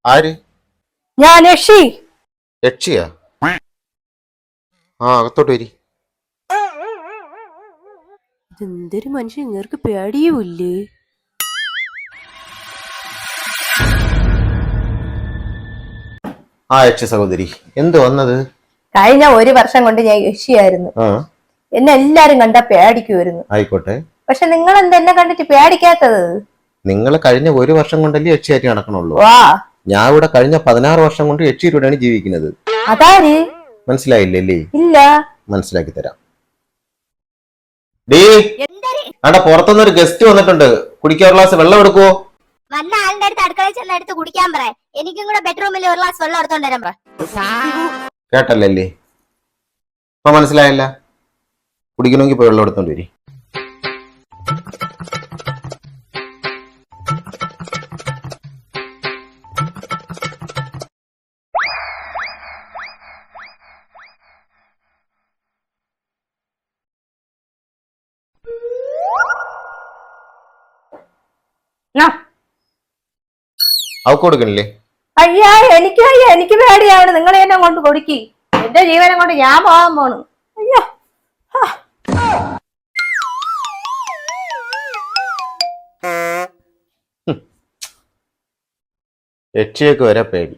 ആര്? ഞാൻ യക്ഷി. യക്ഷിയാ? ആ, അകത്തോട്ട് വരി. ഇതെന്തൊരു മനുഷ്യൻ, ഇങ്ങർക്ക് പേടിയുമില്ലേ? ആ യക്ഷി സഹോദരി, എന്ത് വന്നത്? കഴിഞ്ഞ 1 വർഷം കൊണ്ട് ഞാൻ യക്ഷിയായിരുന്നു. എന്നെ എല്ലാരും കണ്ടാ പേടിക്കുമായിരുന്നു. ആയിക്കോട്ടെ, പക്ഷെ നിങ്ങൾ എന്താ എന്നെ കണ്ടിട്ട് പേടിക്കാത്തത്? നിങ്ങൾ കഴിഞ്ഞ 1 വർഷം കൊണ്ടല്ലേ യക്ഷിയായിട്ട് നടക്കണുള്ളൂ. വാ, ഞാൻ ഇവിടെ കഴിഞ്ഞ 16 വർഷം കൊണ്ട് യക്ഷിയിലൂടെയാണ് ജീവിക്കുന്നത്. അതാര്? മനസ്സിലായില്ലേ? ഇല്ല. മനസ്സിലാക്കി തരാം. ഡീ, അവിടെ പുറത്തുനിന്നൊരു ഗസ്റ്റ് വന്നിട്ടുണ്ട്. കുടിക്കാൻ ഗ്ലാസ് വെള്ളം എടുക്കുവോ? വന്ന ആളിന്റെ അടുത്ത് അടുക്കളയിൽ ചെന്ന് എടുത്ത് കുടിക്കാൻ പറ. എനിക്കും കൂടെ ബെഡ്റൂമിൽ 1 ഗ്ലാസ് വെള്ളം എടുത്തോണ്ട് വരാൻ പറ. കേട്ടല്ലേ? ഇപ്പൊ മനസ്സിലായല്ല? കുടിക്കണമെങ്കിൽ പോയി വെള്ളം എടുത്തോണ്ട് വരി. അവക്ക് കൊടുക്കണില്ലേ? അയ്യാ, എനിക്ക് പേടിയാണ്. നിങ്ങൾ എന്നെ കൊണ്ട് കൊടുക്കി. എന്റെ ജീവനം കൊണ്ട് ഞാൻ പോകാൻ പോണു. അയ്യോ, യക്ഷിയൊക്കെ വരെ പേടി.